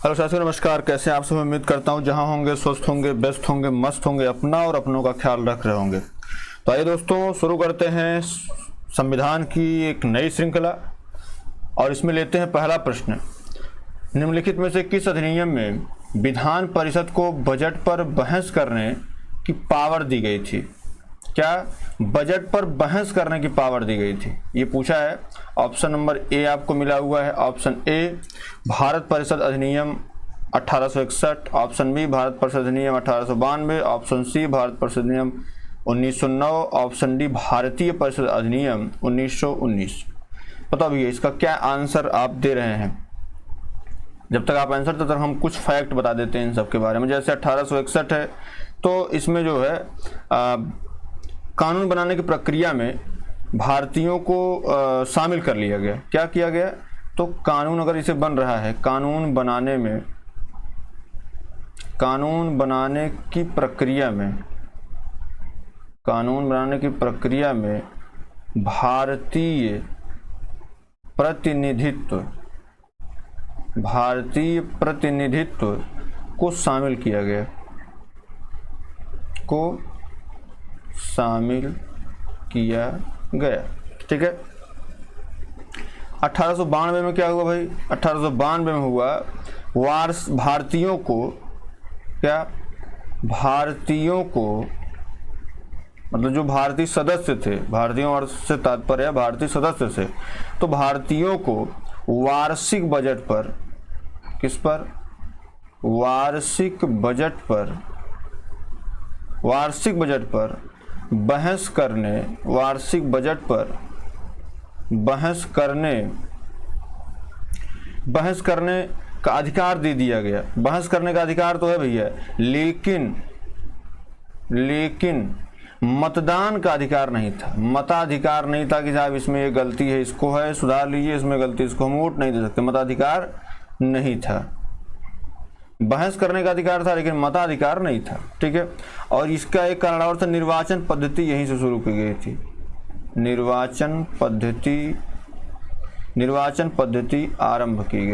Hello साथियों, नमस्कार। कैसे हैं आप सब? उम्मीद करता हूं जहां होंगे स्वस्थ होंगे, बेस्ट होंगे, मस्त होंगे, अपना और अपनों का ख्याल रख रहे होंगे। तो आइए दोस्तों, शुरू करते हैं संविधान की एक नई श्रृंखला और इसमें लेते हैं पहला प्रश्न। निम्नलिखित में से किस अधिनियम में विधान परिषद को बजट पर बहस करने की पावर दी गई थी? क्या बजट पर बहस करने की पावर दी गई थी, ये पूछा है। ऑप्शन नंबर ए आपको मिला हुआ है। ऑप्शन ए भारत परिषद अधिनियम 1861, ऑप्शन बी भारत परिषद अधिनियम 1892, ऑप्शन सी भारत परिषद अधिनियम 1909, ऑप्शन डी भारतीय परिषद अधिनियम 1919। बताओ भैया, इसका क्या आंसर आप दे रहे हैं? जब तक आप आंसर तब तक हम कुछ फैक्ट बता देते हैं इन सब के बारे में। जैसे 1861 है तो इसमें जो है कानून बनाने की प्रक्रिया में भारतीयों को शामिल कर लिया गया। क्या किया गया? तो कानून अगर इसे बन रहा है, कानून बनाने की प्रक्रिया में भारतीय प्रतिनिधित्व को शामिल किया गया। ठीक है। 1892 में क्या हुआ भाई? 1892 में हुआ भारतीयों को मतलब जो भारतीय सदस्य थे, भारतीयों से तात्पर्य भारतीय सदस्य से, तो भारतीयों को वार्षिक बजट पर बहस करने का अधिकार दे दिया गया। बहस करने का अधिकार तो है भैया, लेकिन मतदान का अधिकार नहीं था। मताधिकार नहीं था कि साहब इसमें ये गलती है, इसको है सुधार लीजिए, इसमें गलती, इसको हम वोट नहीं दे सकते। मताधिकार नहीं था। बहस करने का अधिकार था लेकिन मताधिकार नहीं था। ठीक है। और इसका एक कारण और था, निर्वाचन पद्धति यहीं से शुरू की गई थी। निर्वाचन पद्धति आरंभ की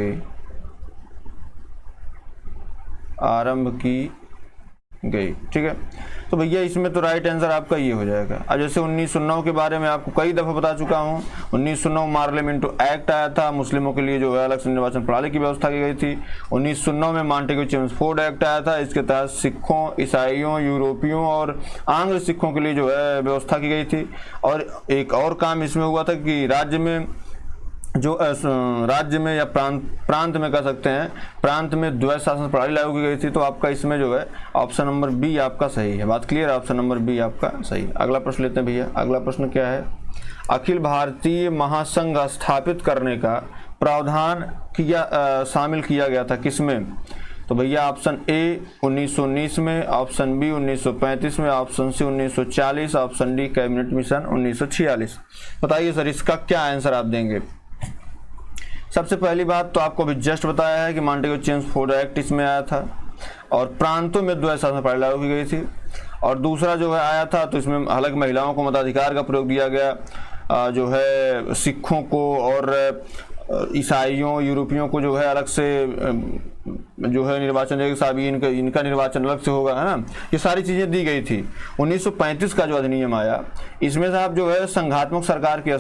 गई। ठीक है। तो भैया इसमें तो राइट आंसर आपका ये हो जाएगा। अब जैसे 1909 के बारे में आपको कई दफ़ा बता चुका हूँ। 1909 मार्लियामेंटो एक्ट आया था, मुस्लिमों के लिए जो है अलग से निर्वाचन प्रणाली की व्यवस्था की गई थी। 1909 में मॉन्टेग्यू चेम्सफोर्ड एक्ट आया था। इसके तहत सिखों, ईसाइयों, यूरोपियों और आंग्ल सिखों के लिए जो है व्यवस्था की गई थी। और एक और काम इसमें हुआ था कि राज्य में या प्रांत में कह सकते हैं, प्रांत में द्वैध शासन प्रणाली लागू की गई थी। तो आपका इसमें जो है ऑप्शन नंबर बी आपका सही है। बात क्लियर है? ऑप्शन नंबर बी आपका सही है। अगला प्रश्न लेते हैं भैया। अगला प्रश्न क्या है? अखिल भारतीय महासंघ स्थापित करने का प्रावधान शामिल किया गया था किसमें? तो भैया ऑप्शन ए 1919 में, ऑप्शन बी 1935 में, option C 1940, option D cabinet mission 1946। बताइए सर, इसका क्या आंसर आप देंगे? सबसे पहली बात तो आपको अभी जस्ट बताया है कि मॉन्टेग्यू चेम्सफोर्ड एक्ट इसमें आया था और प्रांतों में द्वैध शासन प्रणाली लागू की गई थी। और दूसरा जो है आया था तो इसमें अलग महिलाओं को मताधिकार का प्रयोग दिया गया। जो है सिखों को और ईसाइयों, यूरोपियों को जो है अलग से जो है निर्वाचन देगा, साहब इनका निर्वाचन अलग से होगा, है ना। ये सारी चीज़ें दी गई थी। 1935 का जो अधिनियम आया, इसमें साहब जो है संघात्मक सरकार की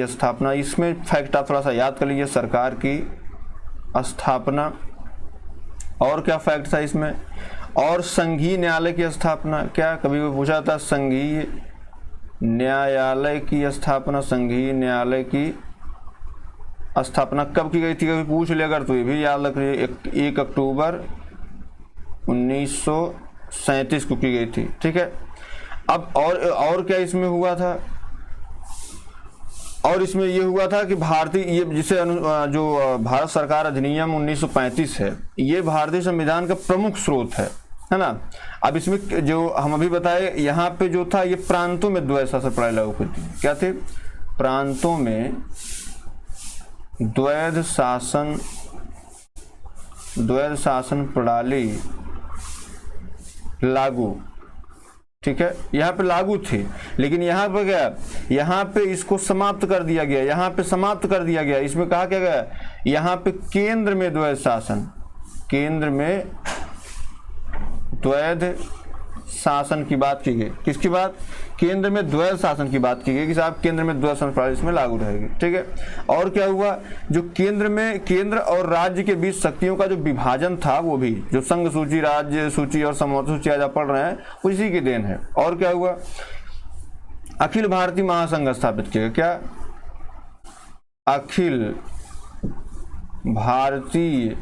स्थापना, इसमें फैक्ट आप थोड़ा सा याद कर लीजिए। सरकार की स्थापना, और क्या फैक्ट था इसमें? और संघीय न्यायालय की स्थापना। क्या कभी कोई पूछा था? संघीय न्यायालय की स्थापना कब की गई थी? कभी पूछ लिया अगर तो ये भी याद रखिए, 1 अक्टूबर 1937 को की गई थी। ठीक है। अब और क्या इसमें हुआ था? और इसमें ये हुआ था कि जो भारत सरकार अधिनियम 1935 है, ये भारतीय संविधान का प्रमुख स्रोत है ना। अब इसमें जो हम अभी बताए, यहाँ पे जो था ये प्रांतों में द्वैध शासन प्रणाली लागू की थी। क्या थे? प्रांतों में द्वैध शासन प्रणाली लागू ठीक है, यहाँ पे लागू थी, लेकिन यहाँ पे क्या, यहाँ पे इसको समाप्त कर दिया गया, यहाँ पे समाप्त कर दिया गया। इसमें कहा क्या गया, यहाँ पे केंद्र में द्वैध शासन, केंद्र में द्वैध शासन की बात की गई। किसकी बात, केंद्र में द्वैध शासन की बात की गई कि साहब केंद्र में द्वैध शासन प्रणाली इसमें लागू रहेगी। ठीक है, और क्या हुआ, जो केंद्र में, केंद्र और राज्य के बीच शक्तियों का जो विभाजन था, वो भी जो संघ सूची, राज्य सूची और समवर्ती सूची आज आप पढ़ रहे हैं, उसी की देन है। और क्या हुआ, अखिल भारतीय महासंघ स्थापित किया। क्या, अखिल भारतीय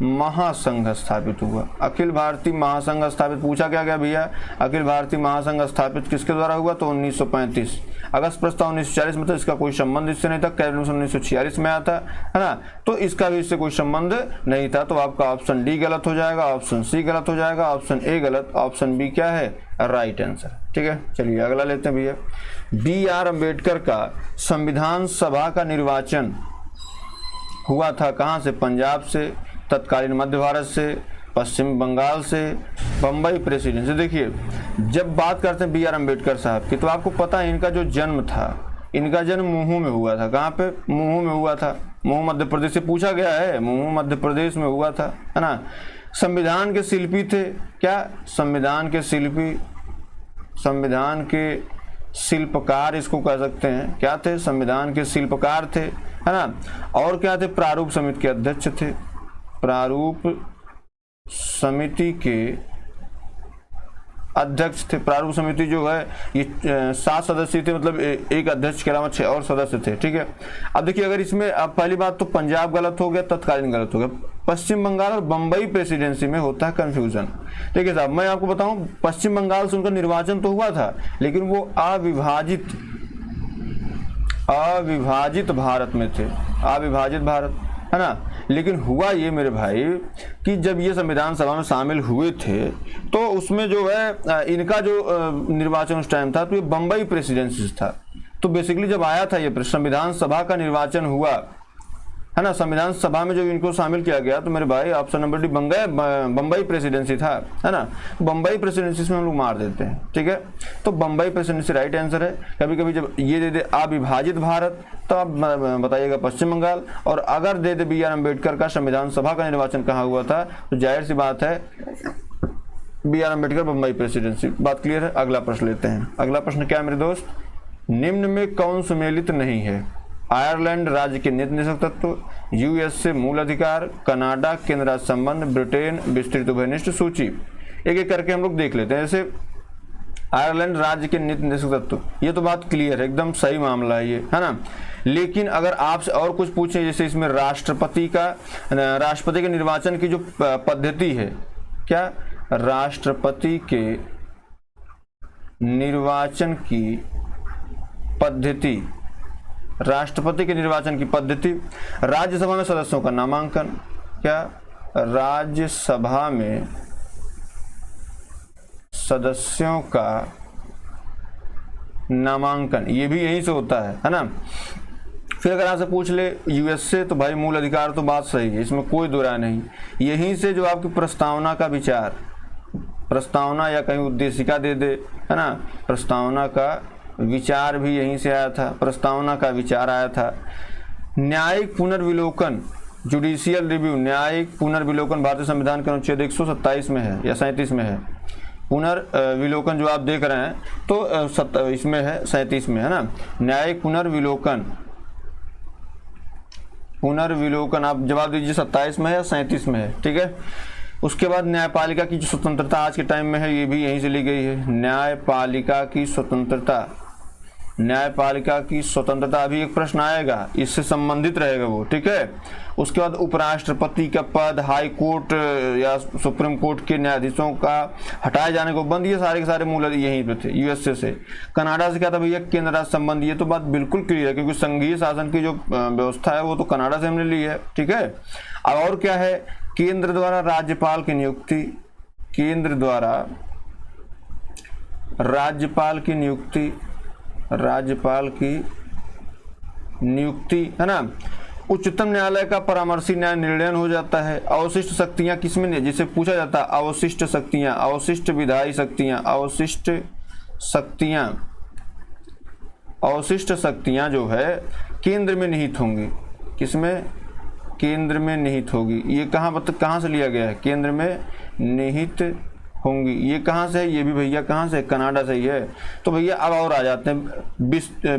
महासंघ स्थापित हुआ। अखिल भारतीय महासंघ स्थापित, पूछा क्या गया भैया, अखिल भारतीय महासंघ स्थापित किसके द्वारा हुआ, तो 1935। अगस्त प्रस्ताव 1940 में था, इसका कोई संबंध इससे नहीं था। कैबिनेट 1946 में आता है ना, तो इसका भी इससे कोई संबंध नहीं था। तो आपका ऑप्शन डी गलत हो जाएगा, ऑप्शन सी गलत हो जाएगा, ऑप्शन ए गलत, ऑप्शन बी क्या है, राइट आंसर। ठीक है, चलिए अगला लेते हैं भैया। BR अम्बेडकर का संविधान सभा का निर्वाचन हुआ था कहाँ से, पंजाब से, तत्कालीन मध्य भारत से, पश्चिम बंगाल से, बम्बई प्रेसिडेंसी। देखिए, जब बात करते हैं BR अम्बेडकर साहब की, तो आपको पता है इनका जो जन्म था, इनका जन्म महू में हुआ था। कहाँ पे, महू में हुआ था। महू मध्य प्रदेश से पूछा गया है, महू मध्य प्रदेश में हुआ था, है ना। संविधान के शिल्पी थे, क्या, संविधान के शिल्पी, संविधान के शिल्पकार इसको कह सकते हैं। क्या थे, संविधान के शिल्पकार थे, है ना। और क्या थे, प्रारूप समिति के अध्यक्ष थे, प्रारूप समिति के अध्यक्ष थे। प्रारूप समिति जो है ये 7 सदस्य थे, मतलब एक अध्यक्ष के अलावा 6 और सदस्य थे। ठीक है, अब देखिए, अगर इसमें अब पहली बात तो पंजाब गलत हो गया, तत्कालीन गलत हो गया, पश्चिम बंगाल और बम्बई प्रेसिडेंसी में होता है कंफ्यूजन। देखिए साहब, मैं आपको बताऊं, पश्चिम बंगाल से उनका निर्वाचन तो हुआ था, लेकिन वो अविभाजित भारत में थे, अविभाजित भारत, है ना। लेकिन हुआ ये मेरे भाई कि जब ये संविधान सभा में शामिल हुए थे, तो उसमें जो है इनका जो निर्वाचन उस टाइम था, तो ये बम्बई प्रेसिडेंसी था। तो बेसिकली जब आया था ये संविधान सभा का निर्वाचन हुआ, है ना, संविधान सभा में जो इनको शामिल किया गया, तो मेरे भाई option number D Bombay presidency था, है ना। बम्बई प्रेसिडेंसी में हम लोग मार देते हैं। ठीक है, तो बम्बई प्रेसिडेंसी राइट आंसर है। कभी कभी जब ये दे दे अविभाजित भारत, तो आप बताइएगा पश्चिम बंगाल। और अगर दे दे BR अम्बेडकर का संविधान सभा का निर्वाचन कहाँ हुआ था, तो जाहिर सी बात है BR अम्बेडकर बम्बई प्रेसिडेंसी। बात क्लियर है। अगला प्रश्न लेते हैं। अगला प्रश्न क्या है मेरे दोस्त, निम्न में कौन सम्मिलित नहीं है, आयरलैंड राज्य के नीति निषेध तत्व, USA मूल अधिकार, कनाडा केंद्र राज्य संबंध, ब्रिटेन विस्तृत उभयनिष्ठ सूची। एक एक करके हम लोग देख लेते हैं। जैसे आयरलैंड राज्य के नीति निषेध तत्व, ये तो बात क्लियर है, एकदम सही मामला है ये, है ना। लेकिन अगर आपसे और कुछ पूछे, जैसे इसमें राष्ट्रपति के निर्वाचन की जो पद्धति है, क्या, राष्ट्रपति के निर्वाचन की पद्धति, राष्ट्रपति के निर्वाचन की पद्धति, राज्यसभा में सदस्यों का नामांकन, क्या, राज्यसभा में सदस्यों का नामांकन, ये भी यहीं से होता है ना। फिर अगर आपसे पूछ ले USA, तो भाई मूल अधिकार, तो बात सही है, इसमें कोई दो राय नहीं। यहीं से जो आपकी प्रस्तावना का विचार, प्रस्तावना या कहीं उद्देशिका दे दे, है ना, प्रस्तावना का विचार भी यहीं से आया था, प्रस्तावना का विचार आया था। न्यायिक पुनर्विलोकन, जुडिशियल रिव्यू, न्यायिक पुनर्विलोकन भारतीय संविधान के अनुच्छेद 127 में है या 37 में है। पुनर्विलोकन जो आप देख रहे हैं, तो इसमें है, 37 में है ना। न्यायिक पुनर्विलोकन, पुनर्विलोकन आप जवाब दीजिए, 27 में है या 37 में है। ठीक है, उसके बाद न्यायपालिका की जो स्वतंत्रता आज के टाइम में है, ये भी यहीं से ली गई है। न्यायपालिका की स्वतंत्रता, न्यायपालिका की स्वतंत्रता, अभी एक प्रश्न आएगा, इससे संबंधित रहेगा वो। ठीक है, उसके बाद उपराष्ट्रपति का पद, हाई कोर्ट या सुप्रीम कोर्ट के न्यायाधीशों का हटाए जाने को बंद, ये सारे के सारे मूल यहीं पे थे, USA से। कनाडा से क्या था भैया, केंद्र राज्य संबंध। ये तो बात बिल्कुल क्लियर है, क्योंकि संघीय शासन की जो व्यवस्था है वो तो कनाडा से हमने ली है। ठीक है, अब और क्या है, केंद्र द्वारा राज्यपाल की नियुक्ति, केंद्र द्वारा राज्यपाल की नियुक्ति, राज्यपाल की नियुक्ति, है ना। उच्चतम न्यायालय का परामर्शी न्याय निर्णय हो जाता है। अवशिष्ट शक्तियां किसमें, जिसे पूछा जाता है, अवशिष्ट शक्तियां, अवशिष्ट विधायी शक्तियां, अवशिष्ट शक्तियां, अवशिष्ट शक्तियां जो है केंद्र में निहित होंगी। किसमें? केंद्र में निहित होगी। ये कहाँ से लिया गया है? केंद्र में निहित होंगी। ये कहाँ से है? ये भी भैया कहाँ से? कनाडा से ही है। तो भैया अब और आ जाते हैं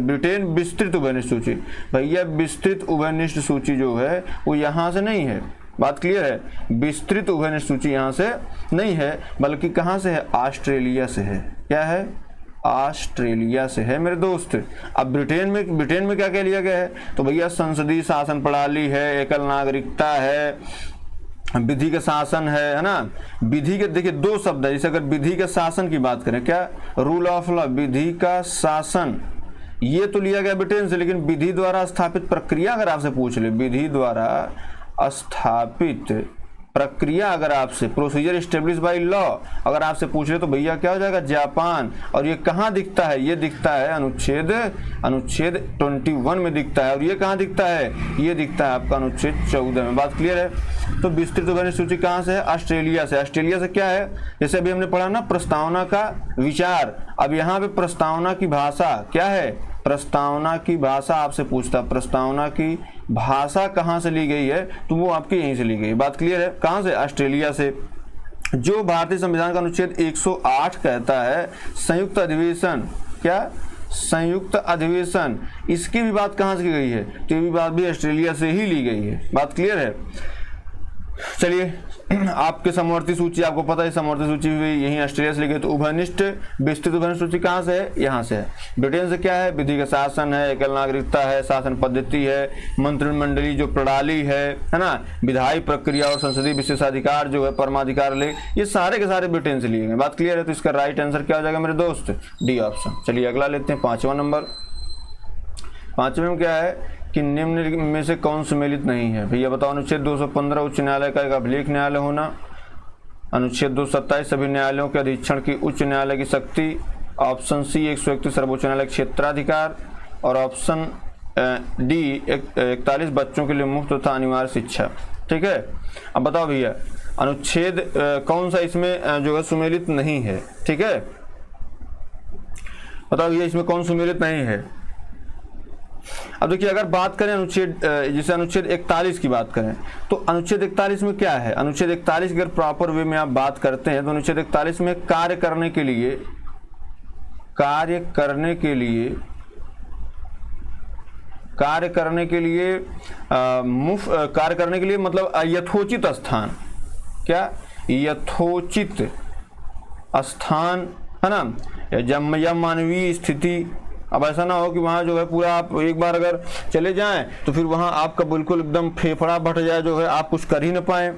ब्रिटेन विस्तृत उभयनिष्ठ सूची। भैया विस्तृत उभयनिष्ठ सूची जो है वो यहाँ से नहीं है, बात क्लियर है। विस्तृत उभयनिष्ठ सूची यहाँ से नहीं है, बल्कि कहाँ से है? ऑस्ट्रेलिया से है। क्या है? ऑस्ट्रेलिया से है मेरे दोस्त। अब ब्रिटेन में क्या क्या लिया गया है? तो भैया संसदीय शासन प्रणाली है, एकल नागरिकता है, विधि का शासन है ना। विधि के देखिए दो शब्द है, जैसे अगर विधि का शासन की बात करें, क्या? रूल ऑफ लॉ, विधि का शासन, ये तो लिया गया ब्रिटेन से। लेकिन विधि द्वारा स्थापित प्रक्रिया अगर आपसे पूछ ले, विधि द्वारा स्थापित प्रक्रिया अगर आपसे, प्रोसीजर एस्टेब्लिश बाय लॉ अगर आपसे पूछ ले, तो भैया क्या हो जाएगा? जापान। और ये कहाँ दिखता है? ये दिखता है अनुच्छेद 21 में दिखता है। और ये कहाँ दिखता है? ये दिखता है आपका अनुच्छेद 14 में। बात क्लियर है। तो विस्तृत उभयनिष्ठ सूची कहाँ से है? ऑस्ट्रेलिया से। ऑस्ट्रेलिया से क्या है? जैसे अभी हमने पढ़ा ना प्रस्तावना का विचार, अब यहाँ पे प्रस्तावना की भाषा क्या है? प्रस्तावना की भाषा आपसे पूछता, प्रस्तावना की भाषा कहाँ से ली गई है? तो वो आपके यहीं से ली गई है। बात क्लियर है। कहाँ से? ऑस्ट्रेलिया से। जो भारतीय संविधान का अनुच्छेद 108 कहता है संयुक्त अधिवेशन, क्या? संयुक्त अधिवेशन, इसकी भी बात कहाँ से की गई है? तो ये भी बात भी ऑस्ट्रेलिया से ही ली गई है। बात क्लियर है। चलिए आपके समवर्ती सूची, आपको पता है समवर्ती सूची भी यही ऑस्ट्रेलिया से ली गई। तो उभयनिष्ठ विस्तृत उभयनिष्ठ सूची कहाँ से है? यहाँ से है। ब्रिटेन से क्या है? विधि का शासन है, एकल नागरिकता है, शासन पद्धति है, मंत्रिमंडलीय जो प्रणाली है ना, विधायी प्रक्रिया और संसदीय विशेषाधिकार जो है, परमाधिकार ले, ये सारे के सारे ब्रिटेन से लिए गए। बात क्लियर है। तो इसका राइट आंसर क्या हो जाएगा मेरे दोस्त? D option. चलिए अगला लेते हैं, 5वां नंबर। 5वें में क्या है कि निम्न में से कौन सम्मिलित नहीं है? भैया बताओ। अनुच्छेद 215 उच्च न्यायालय का एक अभिलेख न्यायालय होना, अनुच्छेद 227 सभी न्यायालयों के अधीक्षण की उच्च न्यायालय की शक्ति, ऑप्शन सी 131 सर्वोच्च न्यायालय क्षेत्राधिकार, और ऑप्शन डी 41 बच्चों के लिए मुफ्त तथा अनिवार्य शिक्षा। ठीक है। अब बताओ भैया अनुच्छेद कौन सा इसमें जो है सुमेलित नहीं है? ठीक है, बताओ भैया इसमें कौन सुमेलित नहीं है? अब देखिए अगर बात करें अनुच्छेद, जैसे अनुच्छेद 41 की बात करें, तो अनुच्छेद 41 में क्या है? अनुच्छेद 41 अगर प्रॉपर वे में आप बात करते हैं तो अनुच्छेद 41 में कार्य करने के लिए मतलब यथोचित स्थान, क्या? यथोचित स्थान है ना, या मानवीय स्थिति। अब ऐसा ना हो कि वहाँ जो है पूरा आप एक बार अगर चले जाएं तो फिर वहाँ आपका बिल्कुल एकदम फेफड़ा फट जाए, जो है आप कुछ कर ही ना पाए।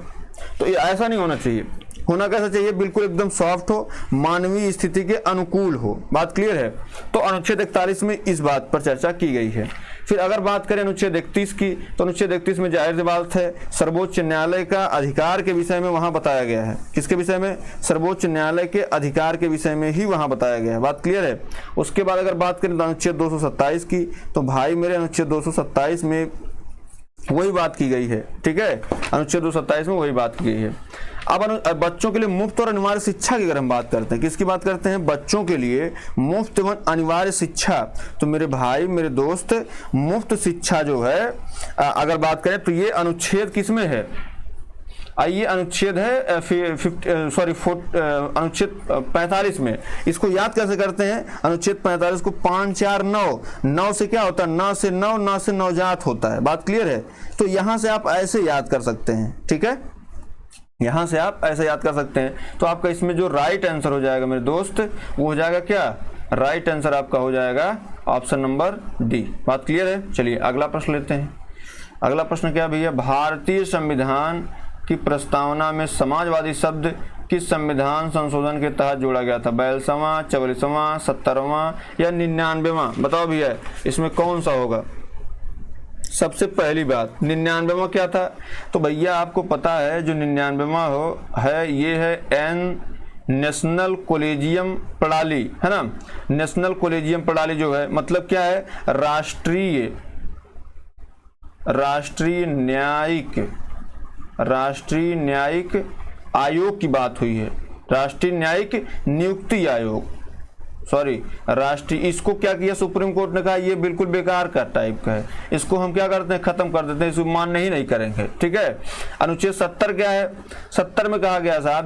तो ये ऐसा नहीं होना चाहिए। होना कैसा चाहिए? बिल्कुल एकदम सॉफ्ट हो, मानवीय स्थिति के अनुकूल हो। बात क्लियर है। तो अनुच्छेद 41 में इस बात पर चर्चा की गई है। फिर अगर बात करें अनुच्छेद 31 की, तो अनुच्छेद 31 में जाहिर सी बात है सर्वोच्च न्यायालय का अधिकार के विषय में वहां बताया गया है। किसके विषय में? सर्वोच्च न्यायालय के अधिकार के विषय में ही वहां बताया गया है। बात क्लियर है। उसके बाद अगर बात करें अनुच्छेद 227 की, तो भाई मेरे अनुच्छेद 227 में वही बात की गई है। ठीक है, अनुच्छेद 227 में वही बात की गई है। अब बच्चों के लिए मुफ्त और अनिवार्य शिक्षा की अगर हम बात करते हैं, किसकी बात करते हैं? बच्चों के लिए मुफ्त एवं अनिवार्य शिक्षा। तो मेरे भाई मेरे दोस्त, मुफ्त शिक्षा जो है अगर बात करें तो ये अनुच्छेद किसमें है? आइए अनुच्छेद है अनुच्छेद 45 में। इसको याद कैसे करते हैं? अनुच्छेद 45 को 5 4 9, 9 से क्या होता है? 9 से 9, 9 से नवजात होता है। बात क्लियर है। तो यहां से आप ऐसे याद कर सकते हैं। ठीक है, यहां से आप ऐसे याद कर सकते हैं। तो आपका इसमें जो राइट आंसर हो जाएगा मेरे दोस्त, वो हो जाएगा क्या? राइट आंसर आपका हो जाएगा ऑप्शन नंबर डी। बात क्लियर है। चलिए अगला प्रश्न लेते हैं। अगला प्रश्न क्या भैया? भारतीय संविधान की प्रस्तावना में समाजवादी शब्द किस संविधान संशोधन के तहत जोड़ा गया था? 42वां, 44वां, 70वां या 99वां? बताओ भैया इसमें कौन सा होगा? सबसे पहली बात 99वां क्या था? तो भैया आपको पता है जो 99वां है ये है नेशनल कॉलेजियम प्रणाली, है ना। नेशनल कॉलेजियम प्रणाली जो है मतलब क्या है? राष्ट्रीय न्यायिक आयोग की बात हुई है। राष्ट्रीय न्यायिक नियुक्ति आयोग, सॉरी राष्ट्रीय, इसको क्या किया सुप्रीम कोर्ट ने कहा ये बिल्कुल बेकार का टाइप का है, इसको हम क्या करते हैं, खत्म कर देते हैं, इसको मान्य ही नहीं करेंगे। ठीक है। अनुच्छेद 70 क्या है, 70 में कहा गया साहब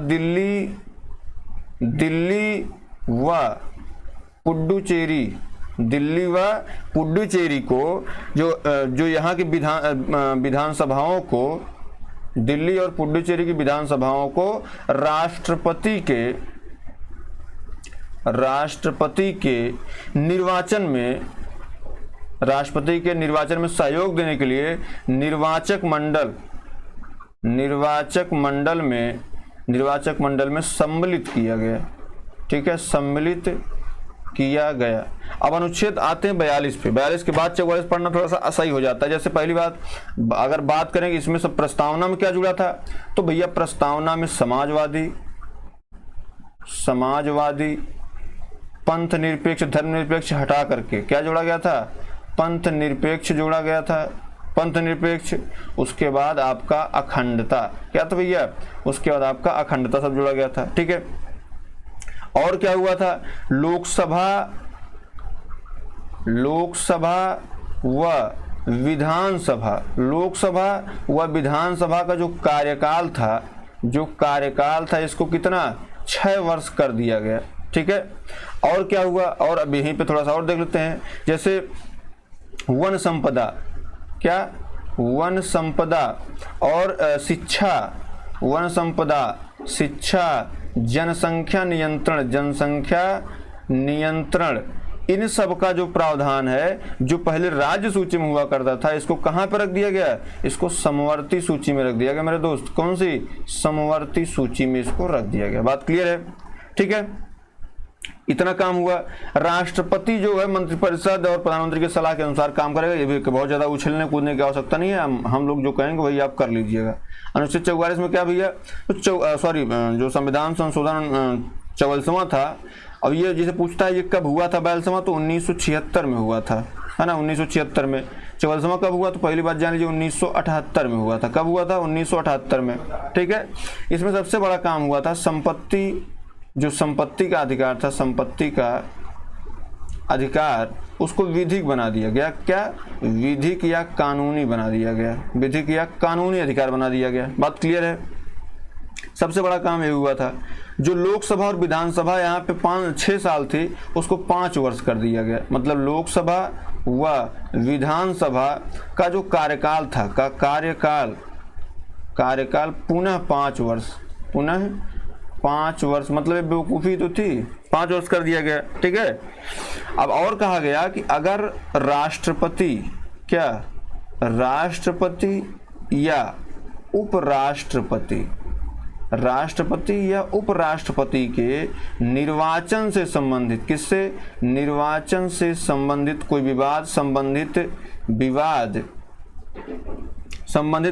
दिल्ली व पुडुचेरी, दिल्ली व पुडुचेरी को जो यहाँ की विधानसभाओं को, दिल्ली और पुडुचेरी की विधानसभाओं को राष्ट्रपति के निर्वाचन में सहयोग देने के लिए निर्वाचक मंडल में सम्मिलित किया गया। ठीक है, सम्मिलित किया गया। अब अनुच्छेद आते हैं 42 पे। 42 के बाद 44 पढ़ना थोड़ा सा असही हो जाता है। जैसे पहली बात अगर बात करें कि इसमें सब प्रस्तावना में क्या जुड़ा था, तो भैया प्रस्तावना में समाजवादी पंथ निरपेक्ष धर्मनिरपेक्ष हटा करके क्या जोड़ा गया था, पंथ निरपेक्ष जोड़ा गया था, पंथ निरपेक्ष। उसके बाद आपका अखंडता क्या था भैया, उसके बाद आपका अखंडता सब जोड़ा गया था। ठीक है। और क्या हुआ था, लोकसभा व विधानसभा का जो कार्यकाल था इसको कितना 6 वर्ष कर दिया गया। ठीक है। और क्या हुआ, और अब यहीं पे थोड़ा सा और देख लेते हैं। जैसे वन संपदा और शिक्षा, जनसंख्या नियंत्रण, इन सब का जो प्रावधान है जो पहले राज्य सूची में हुआ करता था, इसको कहां पर रख दिया गया, इसको समवर्ती सूची में रख दिया गया मेरे दोस्त। कौन सी, समवर्ती सूची में इसको रख दिया गया। बात क्लियर है। ठीक है, इतना काम हुआ। राष्ट्रपति जो है मंत्रिपरिषद और प्रधानमंत्री की सलाह के अनुसार काम करेगा। ये भी बहुत ज्यादा उछलने कूदने की आवश्यकता नहीं है, हम लोग जो कहेंगे वही आप कर लीजिएगा। अनुच्छेद 44 में क्या भैया, जो संविधान संशोधन 44वां था, अब ये जिसे पूछता है ये कब हुआ था 42वां, तो 1976 में हुआ था, है ना, 1976 में। 44वां कब हुआ, तो पहली बात जान लीजिए 1978 में हुआ था। कब हुआ था, 1978 में। ठीक है। इसमें सबसे बड़ा काम हुआ था संपत्ति का अधिकार था, संपत्ति का अधिकार उसको विधिक बना दिया गया। क्या, विधिक या कानूनी बना दिया गया, विधिक या कानूनी अधिकार बना दिया गया। बात क्लियर है। सबसे बड़ा काम ये हुआ था। जो लोकसभा और विधानसभा यहाँ पे 5-6 साल थी उसको 5 वर्ष कर दिया गया। मतलब लोकसभा व विधानसभा का जो कार्यकाल था, का कार्यकाल पुनः 5 वर्ष, मतलब बेवकूफ़ी तो थी, 5 वर्ष कर दिया गया। ठीक है। अब और कहा गया कि अगर राष्ट्रपति या उपराष्ट्रपति के निर्वाचन से संबंधित, किससे, निर्वाचन से संबंधित कोई विवाद, संबंधित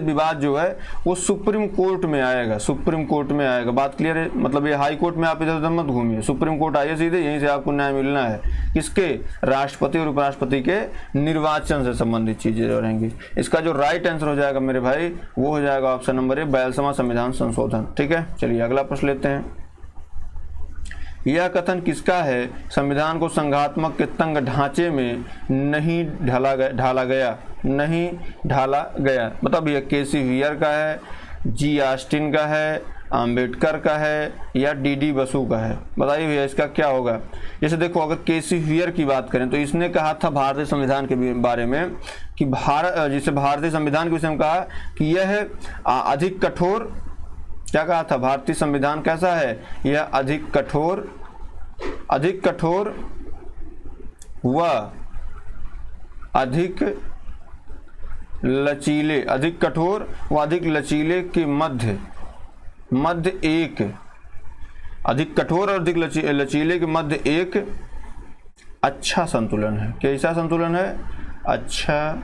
विवाद जो है वो सुप्रीम कोर्ट में आएगा। बात क्लियर है। मतलब ये हाई कोर्ट में आप इधर उधर मत घूमिए, सुप्रीम कोर्ट आइए सीधे, यहीं से आपको न्याय मिलना है। किसके, राष्ट्रपति और उपराष्ट्रपति के निर्वाचन से संबंधित चीजें रहेंगी। इसका जो राइट आंसर हो जाएगा मेरे भाई वो हो जाएगा ऑप्शन नंबर ए, 42वां संविधान संशोधन। ठीक है। चलिए अगला प्रश्न लेते हैं। यह कथन किसका है, संविधान को संघात्मक के तंग ढांचे में नहीं ढाला गया। मतलब यह केसी वियर का है, जी ऑस्टिन का है, आम्बेडकर का है या डी बसु का है। बताइए भैया इसका क्या होगा। जैसे देखो अगर केसी वियर की बात करें तो इसने कहा था भारतीय संविधान के बारे में कि भारतीय संविधान के विषय में कहा कि यह अधिक कठोर, क्या कहा था, भारतीय संविधान कैसा है, यह अधिक कठोर व अधिक लचीले के मध्य एक, अधिक कठोर और अधिक लचीले के मध्य एक अच्छा संतुलन है। कैसा संतुलन है, अच्छा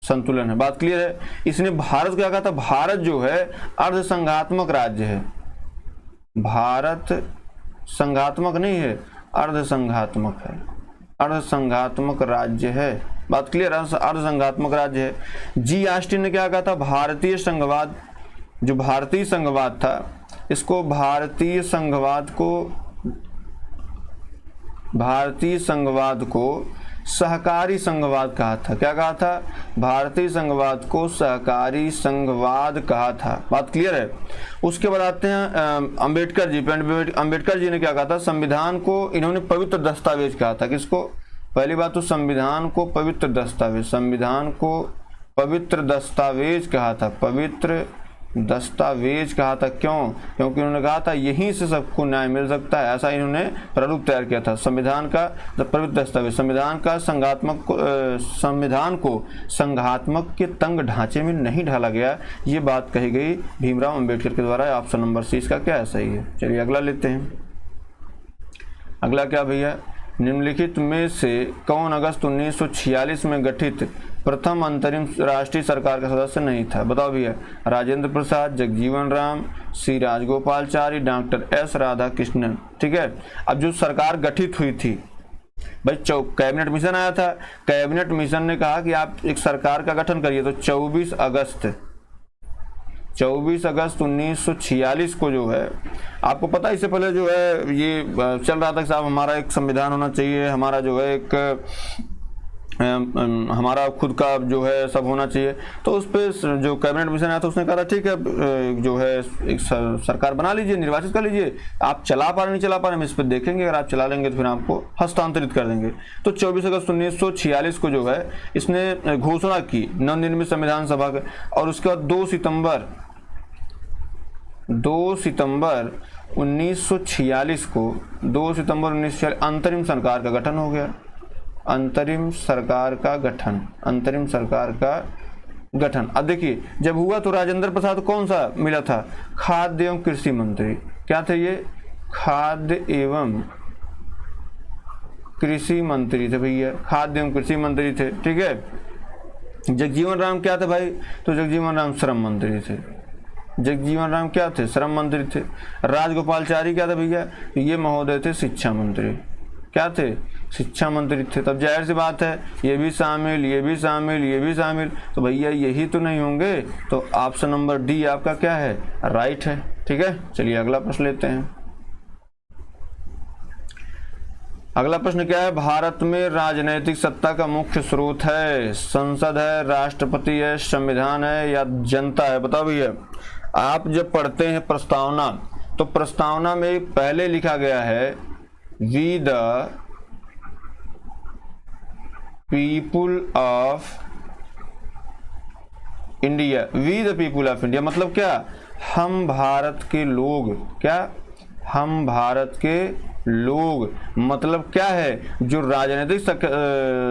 संतुलन है। बात क्लियर है। इसने भारत क्या कहा था, भारत जो है अर्धसंघात्मक राज्य है। भारत संघात्मक नहीं है, अर्धसंघात्मक है, अर्धसंघात्मक राज्य है। बात क्लियर, अर्धसंघात्मक राज्य है। जी ऑस्टिन ने क्या कहा था, भारतीय संघवाद, जो भारतीय संघवाद था इसको, भारतीय संघवाद को भारतीय संघवाद को सहकारी संघवाद कहा था। क्या कहा था? भारतीय संघवाद को सहकारी संघवाद कहा था। बात क्लियर है? उसके बाद आते हैं अंबेडकर जी पे। अंबेडकर जी ने क्या कहा था? संविधान को इन्होंने पवित्र दस्तावेज कहा था। किसको? पहली बात तो संविधान को पवित्र दस्तावेज, संविधान को पवित्र दस्तावेज कहा था। पवित्र दस्तावेज कहा था। क्यों? क्योंकि उन्होंने कहा था यहीं से सबको न्याय मिल सकता है। ऐसा इन्होंने प्रारूप तैयार किया था। संविधान का पवित्र दस्तावेज, संविधान का संविधान को संघात्मक के तंग ढांचे में नहीं ढाला गया, ये बात कही गई भीमराव अंबेडकर के द्वारा। ऑप्शन नंबर सी इसका क्या है? सही है। चलिए अगला लेते हैं। अगला क्या भैया? निम्नलिखित में से कौन अगस्त 1946 में गठित प्रथम अंतरिम राष्ट्रीय सरकार का सदस्य नहीं था? बताओ भैया। राजेंद्र प्रसाद, जगजीवन राम, सी राजगोपालचारी, डॉक्टर एस राधाकृष्णन। ठीक है। अब जो सरकार गठित हुई थी भाई, कैबिनेट मिशन आया था। कैबिनेट मिशन ने कहा कि आप एक सरकार का गठन करिए, तो 24 अगस्त 1946 को जो है, आपको पता है इससे पहले जो है ये चल रहा था कि साहब हमारा एक संविधान होना चाहिए, हमारा जो है एक हमारा खुद का जो है सब होना चाहिए। तो उस पर जो कैबिनेट मिशन आया था उसने कहा था ठीक है जो है एक सरकार बना लीजिए, निर्वाचित कर लीजिए। आप चला पा रहे नहीं चला पा रहे हम इस पर देखेंगे, अगर आप चला लेंगे तो फिर आपको हस्तांतरित कर देंगे। तो 24 अगस्त 1946 को जो है इसने घोषणा की नवनिर्मित संविधान सभा का, और उसके बाद 2 सितंबर 1946 को 2 सितंबर 1946 अंतरिम सरकार का गठन हो गया। अंतरिम सरकार का गठन। अब देखिए जब हुआ तो राजेंद्र प्रसाद कौन सा मिला था? खाद्य एवं कृषि मंत्री। क्या थे ये? खाद्य एवं कृषि मंत्री थे भैया, खाद्य एवं कृषि मंत्री थे। ठीक है। जगजीवन राम क्या थे भाई? तो जगजीवन राम श्रम मंत्री थे। जगजीवन राम क्या थे? श्रम मंत्री थे। राजगोपालचारी क्या थे भैया? ये महोदय थे शिक्षा मंत्री। क्या थे? शिक्षा मंत्री थे। तब जाहिर सी बात है ये भी शामिल, ये भी शामिल, ये भी शामिल, तो भैया यही तो नहीं होंगे। तो ऑप्शन नंबर डी आपका क्या है? राइट है। ठीक है। चलिए अगला प्रश्न लेते हैं। अगला प्रश्न क्या है? भारत में राजनैतिक सत्ता का मुख्य स्रोत है, संसद है, राष्ट्रपति है, संविधान है या जनता है? बताओ भैया। आप जब पढ़ते हैं प्रस्तावना, तो प्रस्तावना में पहले लिखा गया है we the people of India. We the people of India मतलब क्या? हम भारत के लोग। क्या? हम भारत के लोग मतलब क्या है? जो राजनीतिक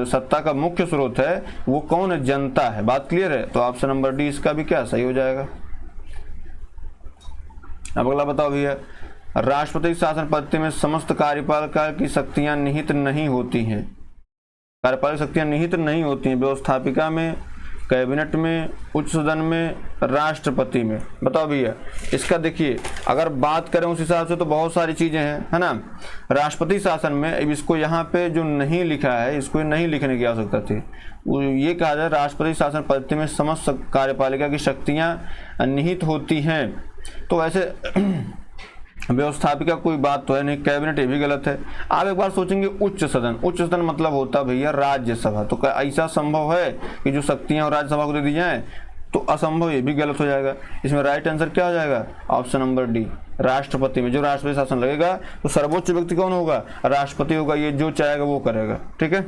सत्ता का मुख्य स्रोत है वो कौन है? जनता है। बात क्लियर है? तो ऑप्शन नंबर डी इसका भी क्या सही हो जाएगा। अब अगला बताओ भैया। राष्ट्रपति शासन पद्धति में समस्त कार्यपालिका की शक्तियां निहित नहीं होती हैं। कार्यपालिक शक्तियां निहित नहीं होती हैं। व्यवस्थापिका में, कैबिनेट में, उच्च सदन में, राष्ट्रपति में। बताओ भैया। इसका देखिए अगर बात करें उस हिसाब से तो बहुत सारी चीजें हैं, है ना। राष्ट्रपति शासन में अब इसको यहाँ पे जो नहीं लिखा है इसको नहीं लिखने की आवश्यकता थी। ये कहा जाए राष्ट्रपति शासन पद्धति में समस्त कार्यपालिका की शक्तियां निहित होती हैं। तो ऐसे व्यवस्थापिका कोई बात तो है नहीं। कैबिनेट ये भी गलत है। आप एक बार सोचेंगे उच्च सदन, उच्च सदन मतलब होता भैया राज्यसभा। तो क्या ऐसा संभव है कि जो शक्तियां राज्यसभा को दे दी जाएं? तो असंभव, ये भी गलत हो जाएगा। इसमें राइट आंसर क्या हो जाएगा? ऑप्शन नंबर डी राष्ट्रपति में जो राष्ट्रपति शासन लगेगा तो सर्वोच्च व्यक्ति कौन होगा? राष्ट्रपति होगा। ये जो चाहेगा वो करेगा। ठीक है।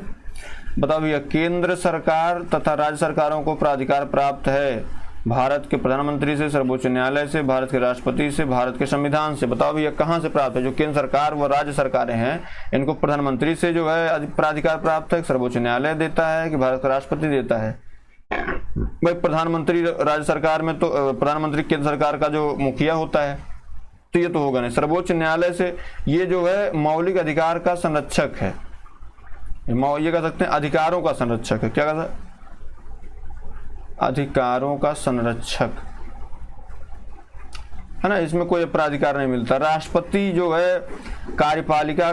बताओ भैया। केंद्र सरकार तथा राज्य सरकारों को प्राधिकार प्राप्त है भारत के प्रधानमंत्री से, सर्वोच्च न्यायालय से, भारत के राष्ट्रपति से, भारत के संविधान से। बताओ भैया कहाँ से प्राप्त है? जो केंद्र सरकार व राज्य सरकारें हैं इनको प्रधानमंत्री से जो है प्राधिकार प्राप्त है, सर्वोच्च न्यायालय देता है कि भारत का राष्ट्रपति देता है? भाई प्रधानमंत्री राज्य सरकार में तो प्रधानमंत्री केंद्र सरकार का जो मुखिया होता है, तो ये तो होगा नहीं। सर्वोच्च न्यायालय से ये जो है मौलिक अधिकार का संरक्षक है, ये कह सकते हैं अधिकारों का संरक्षक है। क्या कहता है? अधिकारों का संरक्षक, है ना। इसमें कोई प्राधिकार नहीं मिलता। राष्ट्रपति जो है कार्यपालिका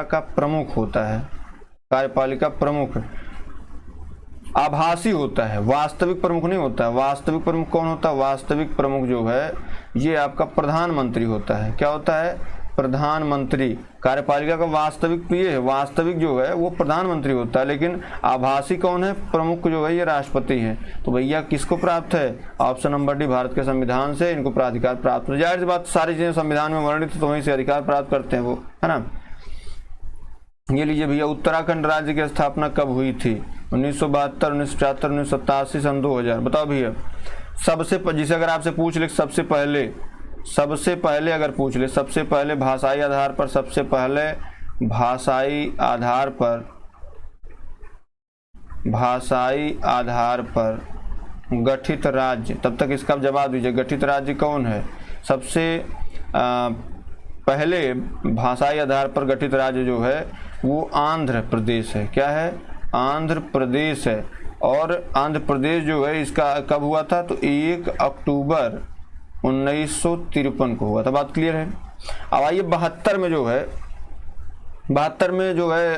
का प्रमुख होता है। कार्यपालिका प्रमुख आभासी होता है, वास्तविक प्रमुख नहीं होता है। वास्तविक प्रमुख कौन होता है? वास्तविक प्रमुख जो है ये आपका प्रधानमंत्री होता है। क्या होता है? प्रधानमंत्री। कार्यपालिका का वास्तविक ये है, वास्तविक जो है वो प्रधानमंत्री होता है, लेकिन आभासी कौन है, प्रमुख जो है ये राष्ट्रपति है। तो भैया किसको प्राप्त है, ऑप्शन नंबर डी, भारत के संविधान से इनको प्राधिकार प्राप्त है। जाहिर सी बात, सारी चीजें संविधान में वर्णित तो वहीं से अधिकार प्राप्त करते हैं वो, है ना। ये लीजिए भैया, उत्तराखंड राज्य की स्थापना कब हुई थी, 1972, 1975, 1987, सन 2000। बताओ भैया। सबसे जिसे अगर आपसे पूछ ले सबसे पहले अगर पूछ ले, सबसे पहले भाषाई आधार पर, सबसे पहले भाषाई आधार पर गठित राज्य, तब तक इसका जवाब दीजिए, गठित राज्य कौन है। सबसे पहले भाषाई आधार पर गठित राज्य जो है वो आंध्र प्रदेश है। क्या है, आंध्र प्रदेश है। और आंध्र प्रदेश जो है इसका कब हुआ था, तो 1 अक्टूबर 1953 को हुआ था। बात क्लियर है। अब आइए 72 में जो है, 72 में जो है